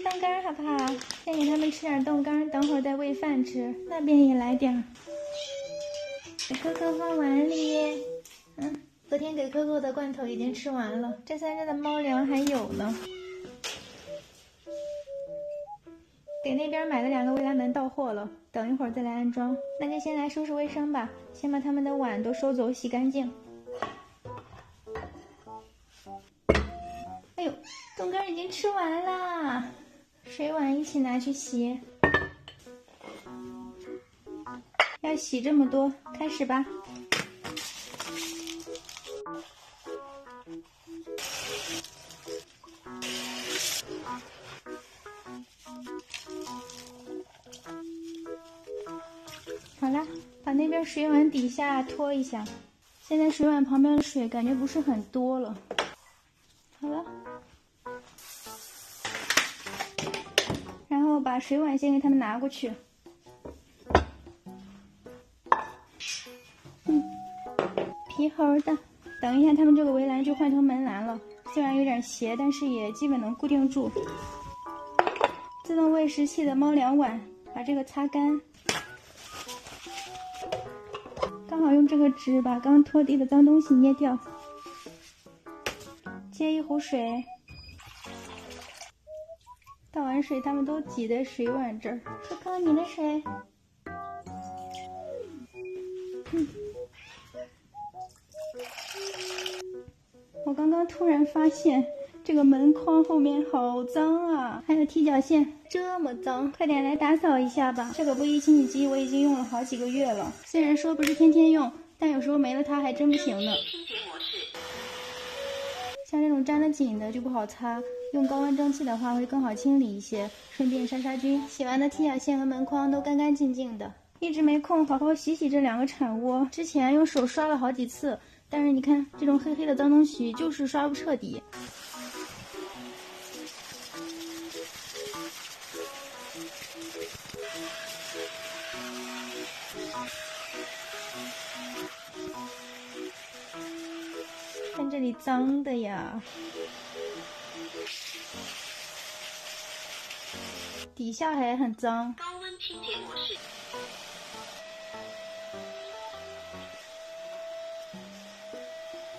豆干好不好？先给他们吃点豆干，等会儿再喂饭吃。那边也来点，给可可放碗里。昨天给可可的罐头已经吃完了，这3只的猫粮还有呢。给那边买的2个未来门到货了，等一会儿再来安装。那就先来收拾卫生吧，先把他们的碗都收走，洗干净。哎呦，豆干已经吃完啦，水碗一起拿去洗。要洗这么多，开始吧。好啦，把那边水碗底下拖一下。现在水碗旁边的水感觉不是很多了。好了，然后把水碗先给他们拿过去。皮猴的，等一下他们这个围栏就换成门栏了，虽然有点斜，但是也基本能固定住。自动喂食器的猫粮碗，把这个擦干。刚好用这个纸把刚拖地的脏东西捏掉。接一壶水，倒完水他们都挤在水碗这儿。可可，你的水。我刚刚突然发现这个门框后面好脏啊，还有踢脚线这么脏，快点来打扫一下吧。这个不衣清洗机我已经用了好几个月了，虽然说不是天天用，但有时候没了它还真不行呢。像这种粘得紧的就不好擦，用高温蒸汽的话会更好清理一些，顺便杀杀菌。洗完的踢脚线和门框都干干净净的，一直没空好好洗洗这2个铲窝。之前用手刷了好几次，但是你看这种黑黑的脏东西就是刷不彻底。看这里脏的呀，底下还很脏。高温清洁模式。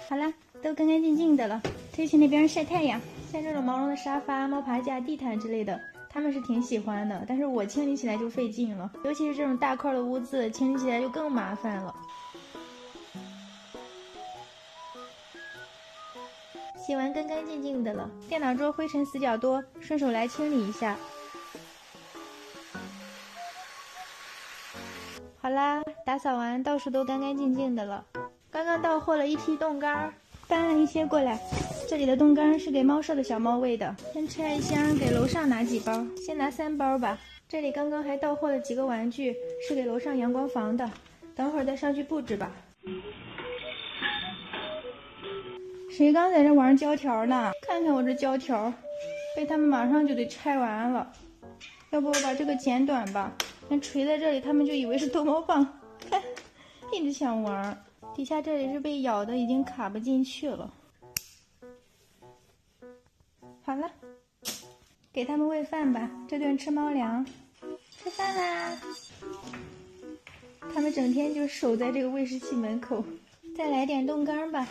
好啦，都干干净净的了，推去那边晒太阳。像这种毛绒的沙发、猫爬架、地毯之类的，他们是挺喜欢的，但是我清理起来就费劲了，尤其是这种大块的污渍，清理起来就更麻烦了。洗完干干净净的了，电脑桌灰尘死角多，顺手来清理一下。好啦，打扫完到处都干干净净的了。刚刚到货了1批冻干，搬了一些过来。这里的冻干是给猫舍的小猫喂的，先拆一箱给楼上拿几包，先拿3包吧。这里刚刚还到货了几个玩具，是给楼上阳光房的，等会儿再上去布置吧。谁刚在这玩胶条呢？看看我这胶条，被他们马上就得拆完了。要不我把这个剪短吧，那垂在这里他们就以为是逗猫棒，看，一直想玩。底下这里是被咬的，已经卡不进去了。好了，给他们喂饭吧，这顿吃猫粮。吃饭啦！他们整天就守在这个喂食器门口。再来点冻干吧。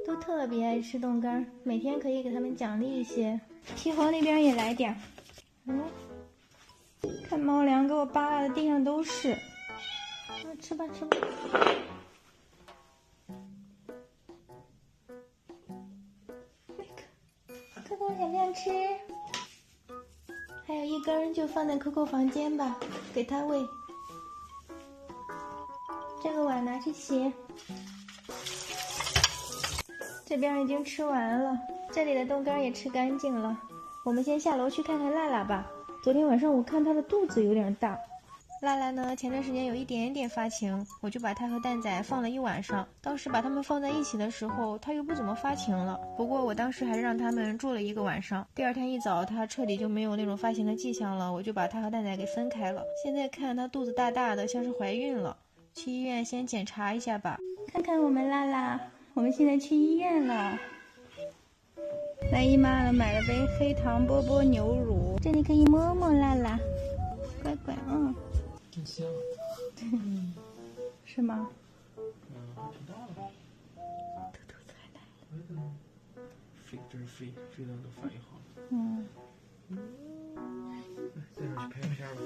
都特别爱吃冻干，每天可以给他们奖励一些。皮猴那边也来点。看猫粮给我扒拉的地上都是。吃吧吃吧。可可想不想吃？还有一根就放在可可房间吧，给它喂。这个碗拿去洗。这边已经吃完了，这里的冻干也吃干净了。我们先下楼去看看辣辣吧。昨天晚上我看她的肚子有点大。辣辣呢，前段时间有一点点发情，我就把它和蛋仔放了一晚上。当时把它们放在一起的时候，它又不怎么发情了。不过我当时还是让它们住了1个晚上。第2天一早，它彻底就没有那种发情的迹象了，我就把它和蛋仔给分开了。现在看它肚子大大的，像是怀孕了。去医院先检查一下吧。看看我们辣辣，我们现在去医院了，来姨妈了，买了杯黑糖波波牛乳，这里可以摸摸辣辣，乖乖，真香，是吗？还挺大的。兔兔子还来。这是肺脏都反应好了。带上去拍个片吧。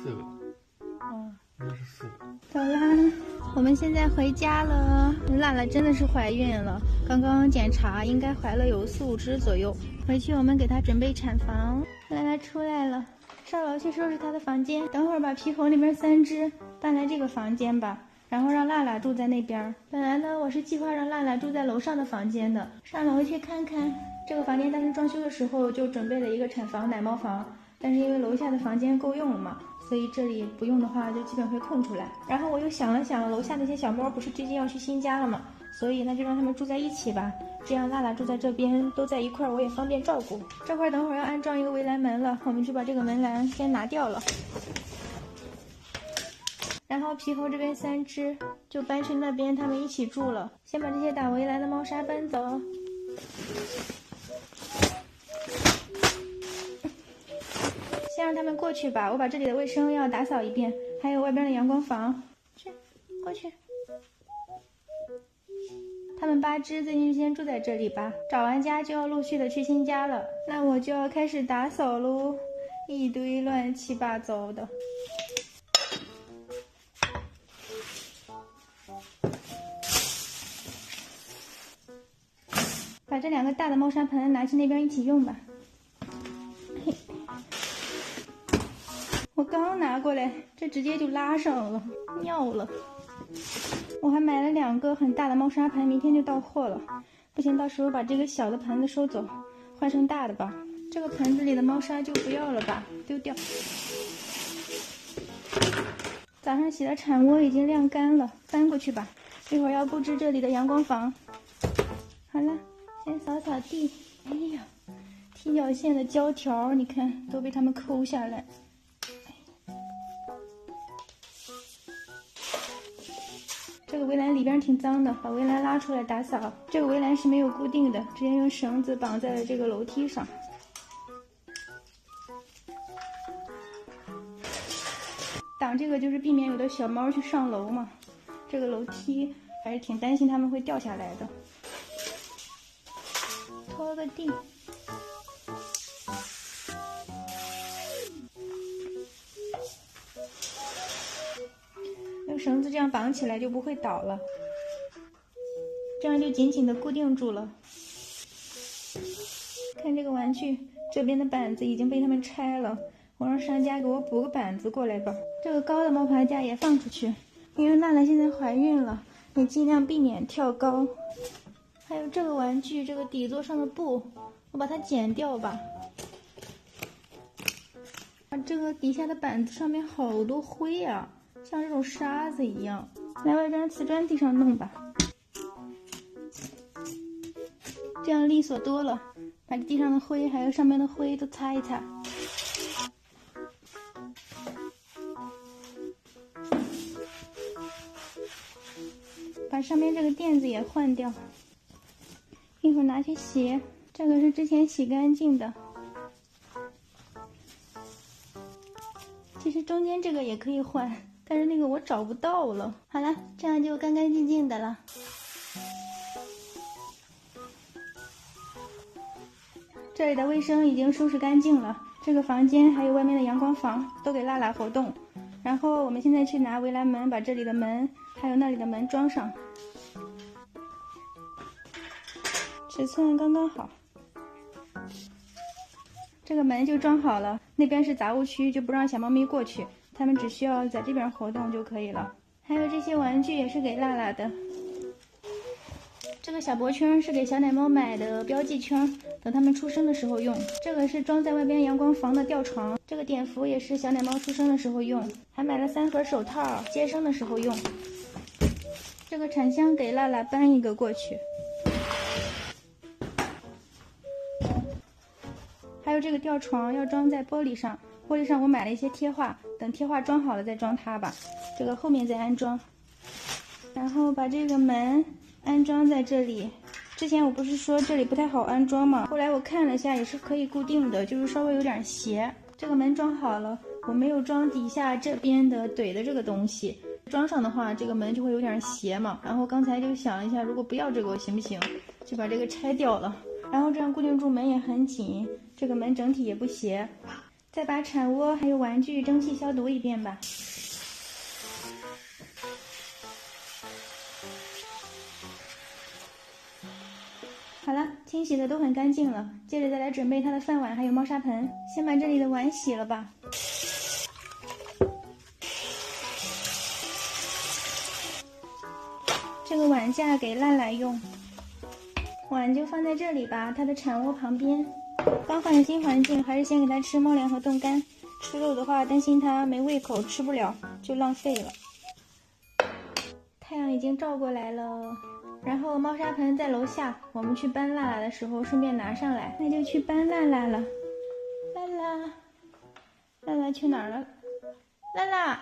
4个。应该是4个。走啦，我们现在回家了。辣辣真的是怀孕了，刚刚检查应该怀了有4、5只左右。回去我们给她准备产房。辣辣出来了，上楼去收拾她的房间。等会儿把皮猴那边3只搬来这个房间吧，然后让辣辣住在那边。本来呢，我是计划让辣辣住在楼上的房间的。上楼去看看这个房间，当时装修的时候就准备了一个产房奶猫房，但是因为楼下的房间够用了嘛，所以这里不用的话就基本会空出来。然后我又想了想，楼下那些小猫不是最近要去新家了嘛，所以那就让他们住在一起吧，这样辣辣住在这边都在一块儿，我也方便照顾。这块等会儿要安装一个围栏门了，我们就把这个门栏先拿掉了。然后皮猴这边3只就搬去那边，他们一起住了。先把这些打围栏的猫砂搬走。先让他们过去吧，我把这里的卫生要打扫一遍，还有外边的阳光房。去，过去。他们8只最近就先住在这里吧，找完家就要陆续的去新家了。那我就要开始打扫喽，一堆乱七八糟的。把这2个大的猫砂盆拿去那边一起用吧。我刚拿过来，这直接就拉上了，尿了。我还买了2个很大的猫砂盆，明天就到货了。不行，到时候把这个小的盆子收走，换成大的吧。这个盆子里的猫砂就不要了吧，丢掉。早上洗的产窝已经晾干了，搬过去吧。一会儿要布置这里的阳光房。好了，先扫扫地。哎呀，踢脚线的胶条，你看都被他们抠下来。这个围栏里边挺脏的，把围栏拉出来打扫。这个围栏是没有固定的，直接用绳子绑在了这个楼梯上。挡这个就是避免有的小猫去上楼嘛。这个楼梯还是挺担心它们会掉下来的。拖个地。用绳子这样绑起来就不会倒了，这样就紧紧的固定住了。看这个玩具，这边的板子已经被他们拆了，我让商家给我补个板子过来吧。这个高的猫爬架也放出去，因为娜娜现在怀孕了，你尽量避免跳高。还有这个玩具，这个底座上的布，我把它剪掉吧。这个底下的板子上面好多灰啊，像这种沙子一样，来外边瓷砖地上弄吧，这样利索多了。把地上的灰还有上面的灰都擦一擦。把上面这个垫子也换掉，一会儿拿去洗。这个是之前洗干净的。其实中间这个也可以换，但是那个我找不到了。好了，这样就干干净净的了。这里的卫生已经收拾干净了，这个房间还有外面的阳光房都给辣辣活动。然后我们现在去拿围栏门，把这里的门还有那里的门装上，尺寸刚刚好。这个门就装好了，那边是杂物区，就不让小猫咪过去，它们只需要在这边活动就可以了。还有这些玩具也是给辣辣的。这个小脖圈是给小奶猫买的标记圈，等它们出生的时候用。这个是装在外边阳光房的吊床，这个碘伏也是小奶猫出生的时候用。还买了3盒手套，接生的时候用。这个产箱给辣辣搬一个过去。还有这个吊床要装在玻璃上，玻璃上我买了一些贴画，等贴画装好了再装它吧。这个后面再安装，然后把这个门安装在这里。之前我不是说这里不太好安装吗？后来我看了一下，也是可以固定的，就是稍微有点斜。这个门装好了，我没有装底下这边的怼的这个东西，装上的话这个门就会有点斜嘛。然后刚才就想了一下，如果不要这个行不行？就把这个拆掉了，然后这样固定住门也很紧，这个门整体也不斜。再把铲窝还有玩具蒸汽消毒一遍吧。好了，清洗的都很干净了，接着再来准备它的饭碗还有猫砂盆。先把这里的碗洗了吧。这个碗架给赖赖用，碗就放在这里吧，它的铲窝旁边。刚换了新环境，还是先给它吃猫粮和冻干。吃肉的话，担心它没胃口吃不了，就浪费了。太阳已经照过来了。然后猫砂盆在楼下，我们去搬辣辣的时候顺便拿上来，那就去搬辣辣了。辣辣，辣辣去哪儿了？辣辣，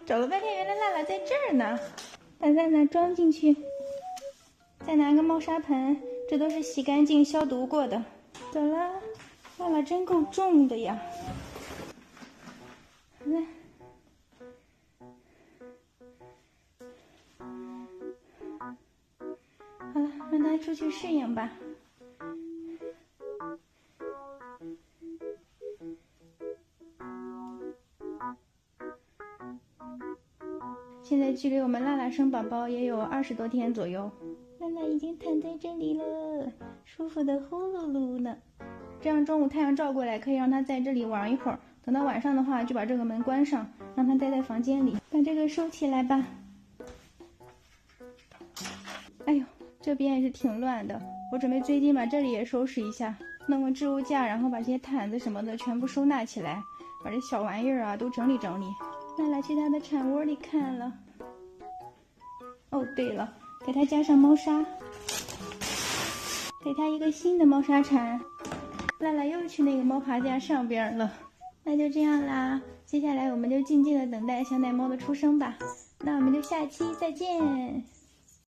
找了半天，原来辣辣在这儿呢。把辣辣装进去，再拿个猫砂盆，这都是洗干净消毒过的。走了，辣辣真够重的呀。好了。好了，让它出去适应吧。现在距离我们辣辣生宝宝也有20多天左右，辣辣已经躺在这里了，舒服的呼噜噜呢。这样中午太阳照过来，可以让它在这里玩一会儿。等到晚上的话，就把这个门关上，让它待在房间里。把这个收起来吧。哎呦，这边也是挺乱的，我准备最近把这里也收拾一下，弄个置物架，然后把这些毯子什么的全部收纳起来，把这小玩意儿啊都整理整理。娜娜去她的铲窝里看了。哦，对了，给它加上猫砂，给它一个新的猫砂铲。娜娜又去那个猫爬架上边了。那就这样啦，接下来我们就静静的等待小奶猫的出生吧。那我们就下期再见。